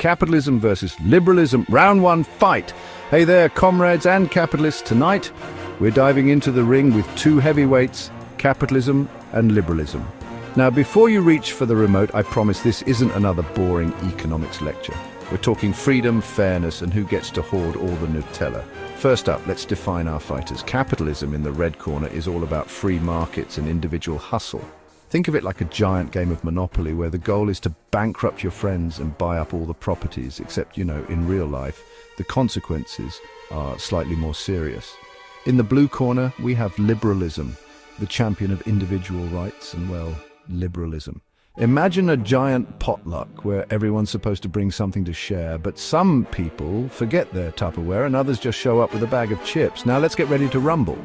Capitalism versus liberalism, round one, fight! Hey there, comrades and capitalists. Tonight, we're diving into the ring with two heavyweights, capitalism and liberalism. Now, before you reach for the remote, I promise this isn't another boring economics lecture. We're talking freedom, fairness, and who gets to hoard all the Nutella. First up, let's define our fighters. Capitalism in the red corner is all about free markets and individual hustle. Think of it like a giant game of Monopoly where the goal is to bankrupt your friends and buy up all the properties, except, in real life, the consequences are slightly more serious. In the blue corner, we have liberalism, the champion of individual rights and, well, liberalism. Imagine a giant potluck where everyone's supposed to bring something to share, but some people forget their Tupperware and others just show up with a bag of chips. Now let's get ready to rumble.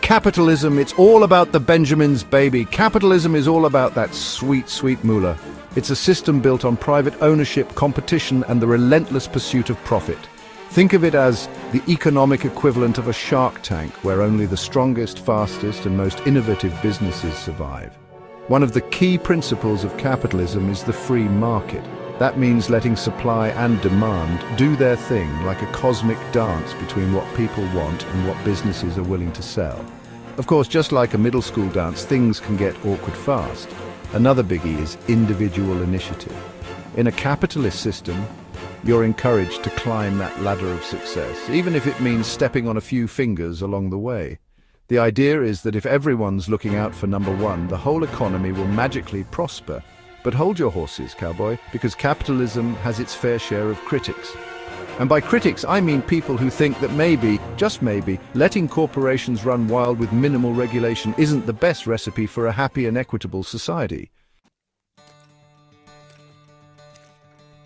Capitalism, it's all about the Benjamins, baby. Capitalism is all about that sweet, sweet moolah. It's a system built on private ownership, competition, and the relentless pursuit of profit. Think of it as the economic equivalent of a shark tank, where only the strongest, fastest, and most innovative businesses survive. One of the key principles of capitalism is the free market. That means letting supply and demand do their thing, like a cosmic dance between what people want and what businesses are willing to sell. Of course, just like a middle school dance, things can get awkward fast. Another biggie is individual initiative. In a capitalist system, you're encouraged to climb that ladder of success, even if it means stepping on a few fingers along the way. The idea is that if everyone's looking out for number one, the whole economy will magically prosper. But hold your horses, cowboy, because capitalism has its fair share of critics. And by critics, I mean people who think that maybe, just maybe, letting corporations run wild with minimal regulation isn't the best recipe for a happy and equitable society.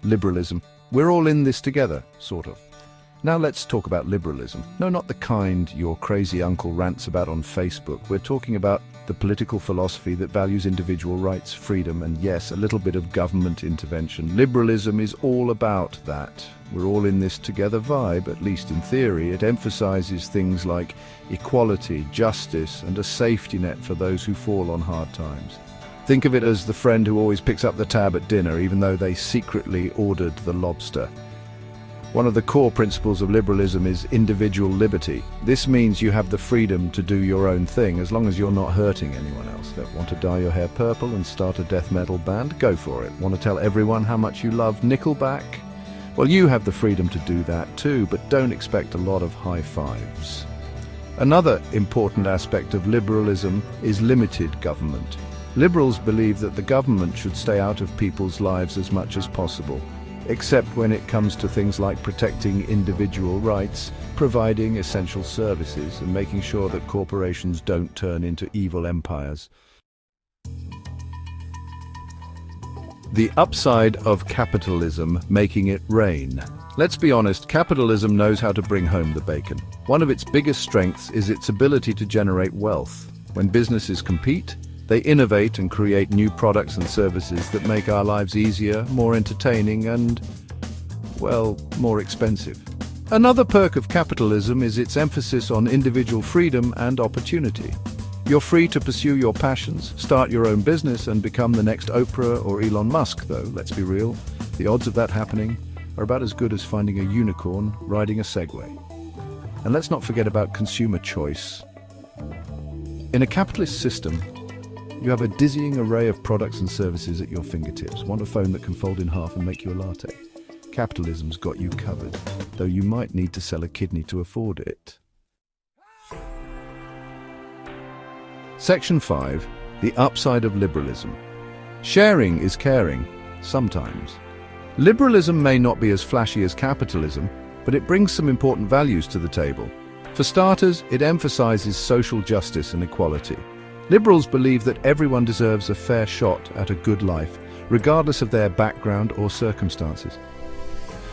Liberalism. We're all in this together, sort of. Now let's talk about liberalism. No, not the kind your crazy uncle rants about on Facebook. We're talking about the political philosophy that values individual rights, freedom, and yes, a little bit of government intervention. Liberalism is all about that. We're all in this together vibe, at least in theory. It emphasizes things like equality, justice, and a safety net for those who fall on hard times. Think of it as the friend who always picks up the tab at dinner, even though they secretly ordered the lobster. One of the core principles of liberalism is individual liberty. This means you have the freedom to do your own thing as long as you're not hurting anyone else. Don't want to dye your hair purple and start a death metal band? Go for it. Want to tell everyone how much you love Nickelback? Well, you have the freedom to do that too, but don't expect a lot of high fives. Another important aspect of liberalism is limited government. Liberals believe that the government should stay out of people's lives as much as possible, except when it comes to things like protecting individual rights, providing essential services, and making sure that corporations don't turn into evil empires. The upside of capitalism, making it rain. Let's be honest, capitalism knows how to bring home the bacon. One of its biggest strengths is its ability to generate wealth. When businesses compete, they innovate and create new products and services that make our lives easier, more entertaining, and, well, more expensive. Another perk of capitalism is its emphasis on individual freedom and opportunity. You're free to pursue your passions, start your own business, and become the next Oprah or Elon Musk, though, let's be real. The odds of that happening are about as good as finding a unicorn riding a Segway. And let's not forget about consumer choice. In a capitalist system, you have a dizzying array of products and services at your fingertips. Want a phone that can fold in half and make you a latte? Capitalism's got you covered, though you might need to sell a kidney to afford it. Section 5. The upside of liberalism. Sharing is caring, sometimes. Liberalism may not be as flashy as capitalism, but it brings some important values to the table. For starters, it emphasizes social justice and equality. Liberals believe that everyone deserves a fair shot at a good life, regardless of their background or circumstances.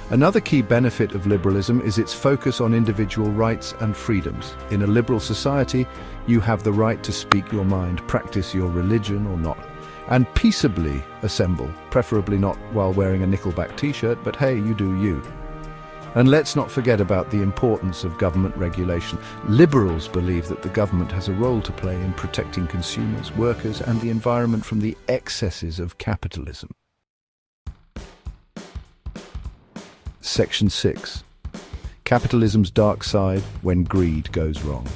Another key benefit of liberalism is its focus on individual rights and freedoms. In a liberal society, you have the right to speak your mind, practice your religion or not, and peaceably assemble, preferably not while wearing a Nickelback t-shirt, but hey, you do you. And let's not forget about the importance of government regulation. Liberals believe that the government has a role to play in protecting consumers, workers, and the environment from the excesses of capitalism. Section 6. Capitalism's dark side when greed goes wrong.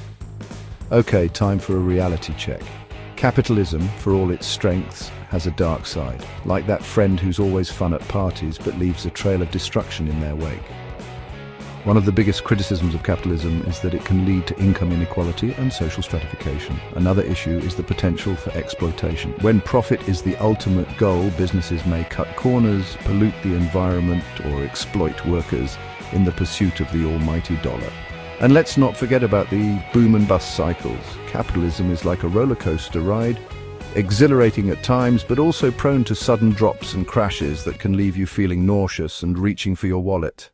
Okay, time for a reality check. Capitalism, for all its strengths, has a dark side, like that friend who's always fun at parties but leaves a trail of destruction in their wake. One of the biggest criticisms of capitalism is that it can lead to income inequality and social stratification. Another issue is the potential for exploitation. When profit is the ultimate goal, businesses may cut corners, pollute the environment, or exploit workers in the pursuit of the almighty dollar. And let's not forget about the boom and bust cycles. Capitalism is like a roller coaster ride, exhilarating at times, but also prone to sudden drops and crashes that can leave you feeling nauseous and reaching for your wallet.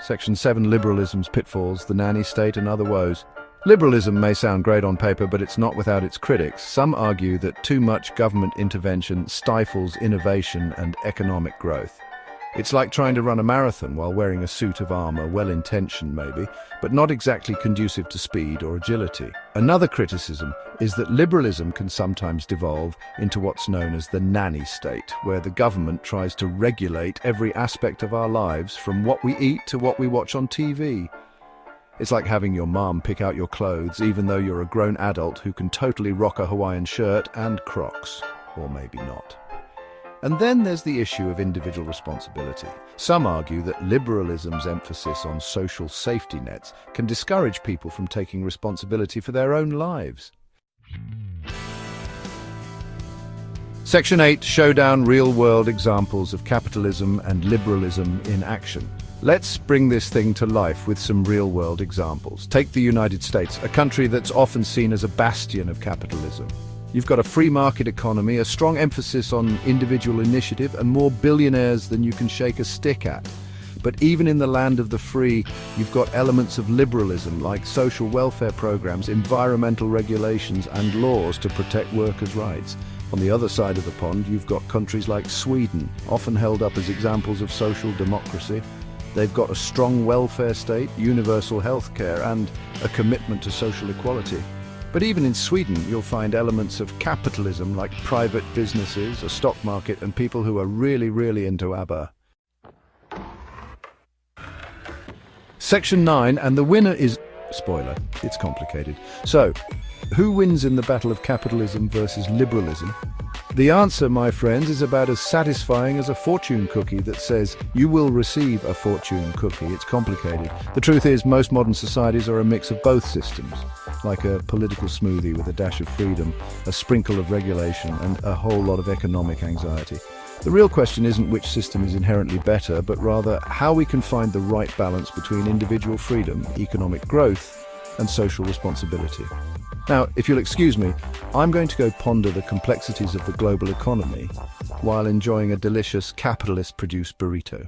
Section 7. Liberalism's pitfalls, the nanny state and other woes. Liberalism may sound great on paper, but it's not without its critics. Some argue that too much government intervention stifles innovation and economic growth. It's like trying to run a marathon while wearing a suit of armor, well-intentioned maybe, but not exactly conducive to speed or agility. Another criticism is that liberalism can sometimes devolve into what's known as the nanny state, where the government tries to regulate every aspect of our lives, from what we eat to what we watch on TV. It's like having your mom pick out your clothes, even though you're a grown adult who can totally rock a Hawaiian shirt and Crocs. Or maybe not. And then there's the issue of individual responsibility. Some argue that liberalism's emphasis on social safety nets can discourage people from taking responsibility for their own lives. Section 8. Showdown real-world examples of capitalism and liberalism in action. Let's bring this thing to life with some real-world examples. Take the United States, a country that's often seen as a bastion of capitalism. You've got a free market economy, a strong emphasis on individual initiative, and more billionaires than you can shake a stick at. But even in the land of the free, you've got elements of liberalism like social welfare programs, environmental regulations, and laws to protect workers' rights. On the other side of the pond, you've got countries like Sweden, often held up as examples of social democracy. They've got a strong welfare state, universal health care, and a commitment to social equality. But even in Sweden, you'll find elements of capitalism like private businesses, a stock market, and people who are really into ABBA. Section 9, and the winner is... Spoiler, it's complicated. So, who wins in the battle of capitalism versus liberalism? The answer, my friends, is about as satisfying as a fortune cookie that says you will receive a fortune cookie. It's complicated. The truth is, most modern societies are a mix of both systems, like a political smoothie with a dash of freedom, a sprinkle of regulation, and a whole lot of economic anxiety. The real question isn't which system is inherently better, but rather how we can find the right balance between individual freedom, economic growth, and social responsibility. Now, if you'll excuse me, I'm going to go ponder the complexities of the global economy while enjoying a delicious capitalist-produced burrito.